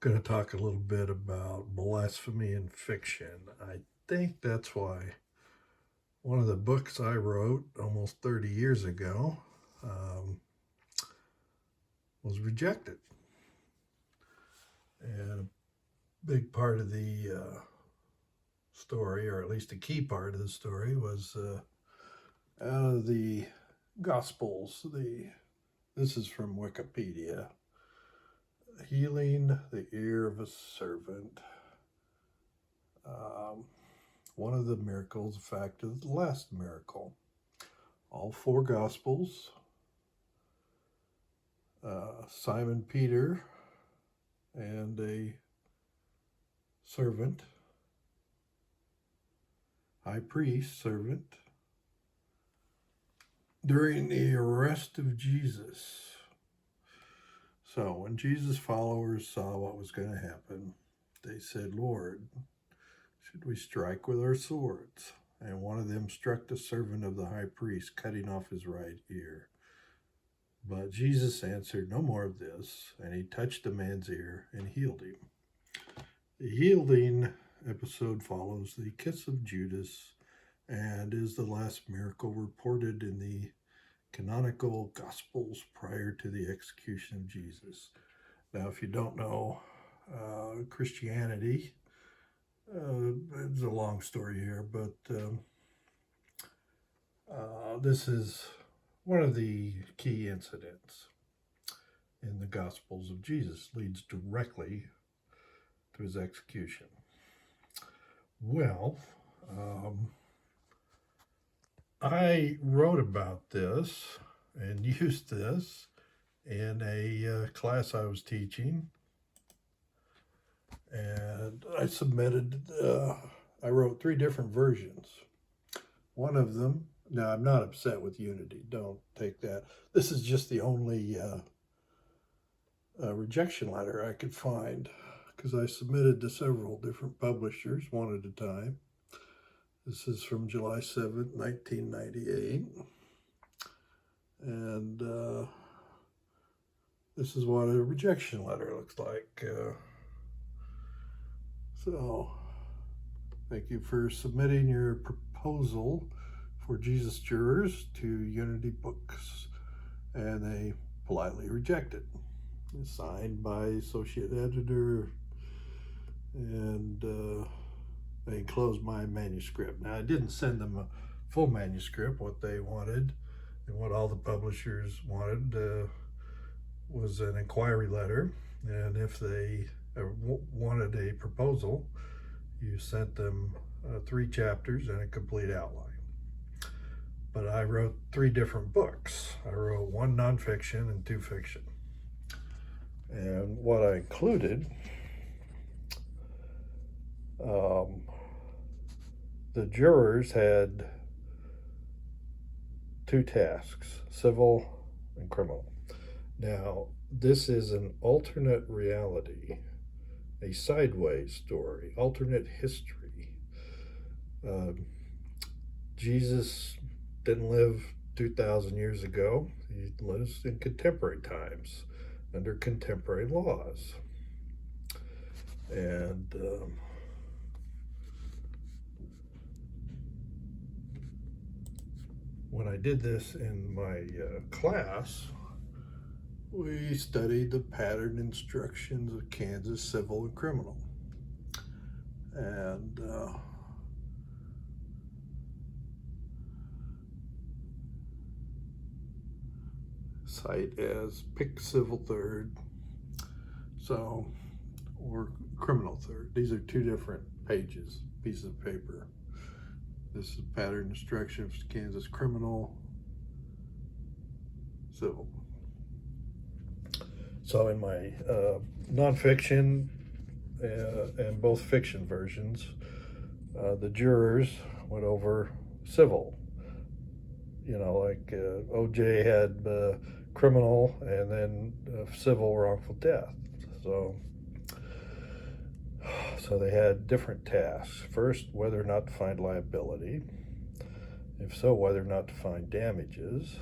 going to talk a little bit about blasphemy in fiction. I think that's why one of the books I wrote almost 30 years ago um, was rejected. And a big part of the story, or at least a key part of the story, was out of the Gospels. This is from Wikipedia. Healing the ear of a servant. One of the miracles, in fact, is the last miracle. All four Gospels. Simon Peter and a servant, high priest servant, during the arrest of Jesus. So when Jesus' followers saw what was going to happen, they said, "Lord, should we strike with our swords?" And one of them struck the servant of the high priest, cutting off his right ear. But Jesus answered, "No more of this." And he touched the man's ear and healed him. The healing episode follows the kiss of Judas and is the last miracle reported in the canonical Gospels prior to the execution of Jesus. Now, if you don't know Christianity, it's a long story here, but this is one of the key incidents in the Gospels of Jesus, leads directly to his execution. Well, I wrote about this and used this in a class I was teaching, and I wrote 3 different versions. One of them, now I'm not upset with Unity, don't take that. This is just the only rejection letter I could find, because I submitted to several different publishers, one at a time. This is from July 7th, 1998. And this is what a rejection letter looks like. So, thank you for submitting your proposal for Jesus Jurors to Unity Books. And they politely rejected. It's signed by Associate Editor, and they enclosed my manuscript. Now, I didn't send them a full manuscript. What they wanted and what all the publishers wanted was an inquiry letter. And if they wanted a proposal, you sent them 3 chapters and a complete outline. But I wrote 3 different books. I wrote 1 nonfiction and 2 fiction. And what I included, the jurors had 2 tasks, civil and criminal. Now, this is an alternate reality, a sideways story, alternate history. Jesus didn't live 2,000 years ago. He lives in contemporary times, under contemporary laws. And when I did this in my class, we studied the pattern instructions of Kansas civil and criminal. And cite as pick civil third, so, or criminal third. These are 2 different pieces of paper. This is pattern instructions, Kansas criminal, civil. So in my nonfiction and both fiction versions, the jurors went over civil. You know, like OJ had criminal and then civil wrongful death. So they had different tasks. First, whether or not to find liability. If so, whether or not to find damages.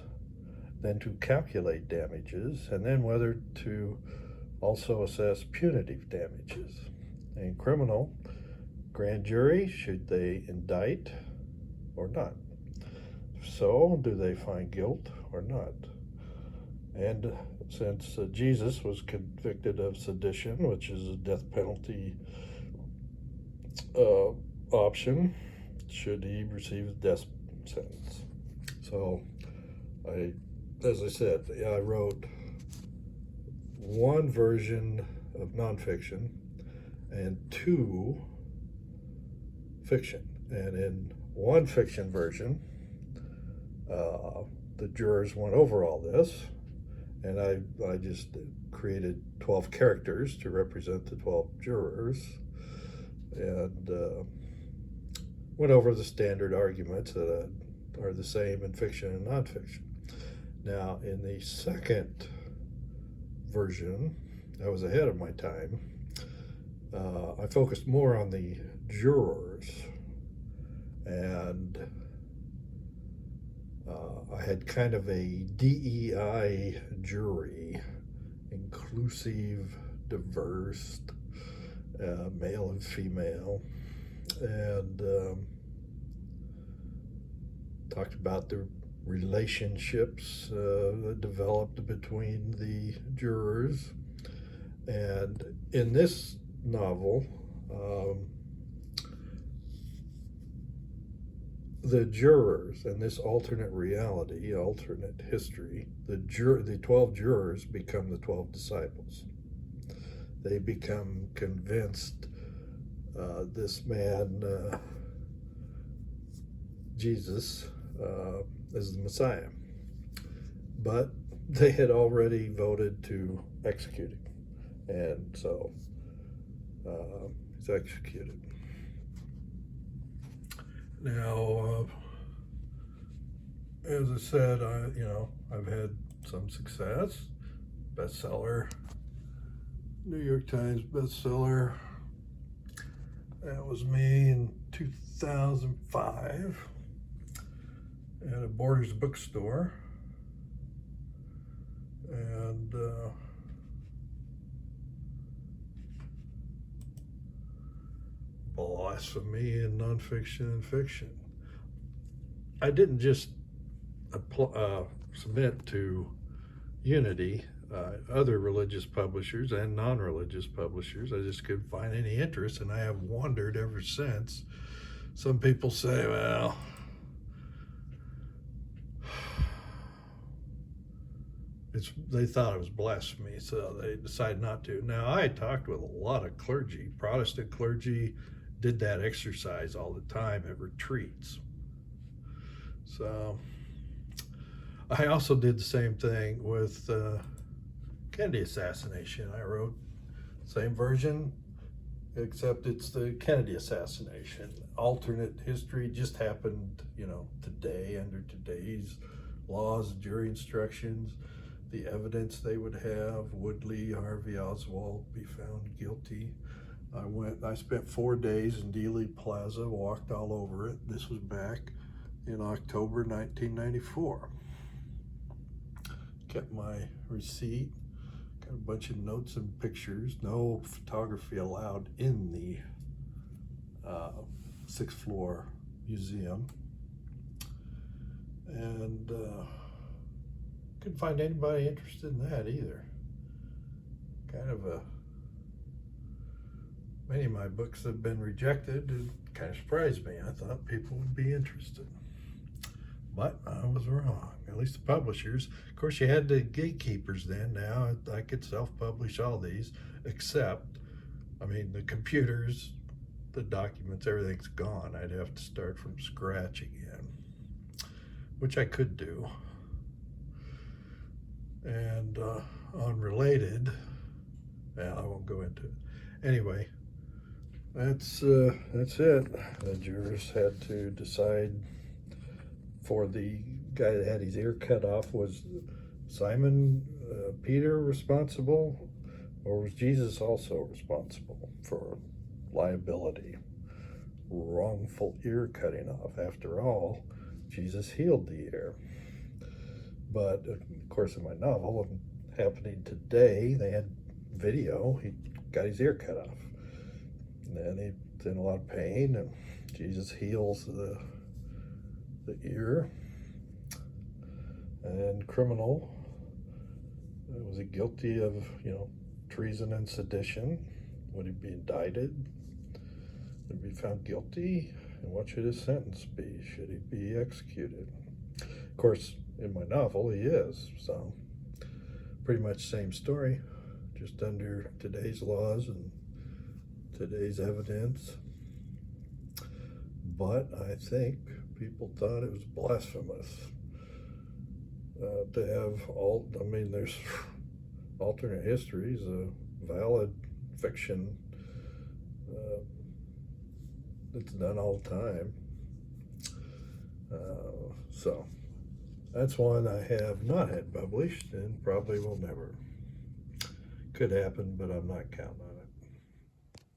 Then to calculate damages. And then whether to also assess punitive damages. In criminal, grand jury, should they indict or not? If so, do they find guilt or not? And since Jesus was convicted of sedition, which is a death penalty option, should he receive a death sentence? So, as I said, I wrote one version of nonfiction and two fiction. And in one fiction version, the jurors went over all this, and I just created 12 characters to represent the 12 jurors, and went over the standard arguments that are the same in fiction and nonfiction. Now, in the second version, I was ahead of my time. I focused more on the jurors, and I had kind of a DEI jury, inclusive, diverse, male and female, and talked about the relationships that developed between the jurors. And in this novel, the jurors in this alternate reality, alternate history, the 12 jurors become the 12 disciples. They become convinced this man, Jesus, is the Messiah. But they had already voted to execute him. And so he's executed. Now, as I said, I've had some success. Bestseller, New York Times bestseller. That was me in 2005 at a Borders bookstore. And Blasphemy in nonfiction and fiction. I didn't just submit to Unity, other religious publishers and non-religious publishers. I just couldn't find any interest, and I have wondered ever since. Some people say, well, they thought it was blasphemy, so they decided not to. Now, I talked with a lot of clergy. Protestant clergy did that exercise all the time at retreats. So I also did the same thing with Kennedy assassination. I wrote the same version, except it's the Kennedy assassination. Alternate history just happened, today, under today's laws, jury instructions, the evidence they would have. Woodley, Harvey Oswald be found guilty. I spent 4 days in Dealey Plaza, walked all over it. This was back in October 1994. Kept my receipt, got a bunch of notes and pictures. No photography allowed in the 6th floor museum. And couldn't find anybody interested in that either. Many of my books have been rejected. It kind of surprised me. I thought people would be interested. But I was wrong, at least the publishers. Of course, you had the gatekeepers then. Now I could self-publish all these, except, the computers, the documents, everything's gone. I'd have to start from scratch again, which I could do. And unrelated, I won't go into it. Anyway, that's it. The jurors had to decide. For the guy that had his ear cut off, was Simon Peter responsible, or was Jesus also responsible for liability? Wrongful ear cutting off. After all, Jesus healed the ear. But of course, in my novel, happening today, they had video, he got his ear cut off. And then he's in a lot of pain, and Jesus heals the ear. And criminal, was he guilty of, treason and sedition? Would he be indicted? Would he be found guilty? And what should his sentence be? Should he be executed? Of course, in my novel, he is. So, pretty much same story, just under today's laws and today's evidence. But I think people thought it was blasphemous to have there's alternate histories, valid fiction that's done all the time. So that's one I have not had published and probably will never. Could happen, but I'm not counting on it.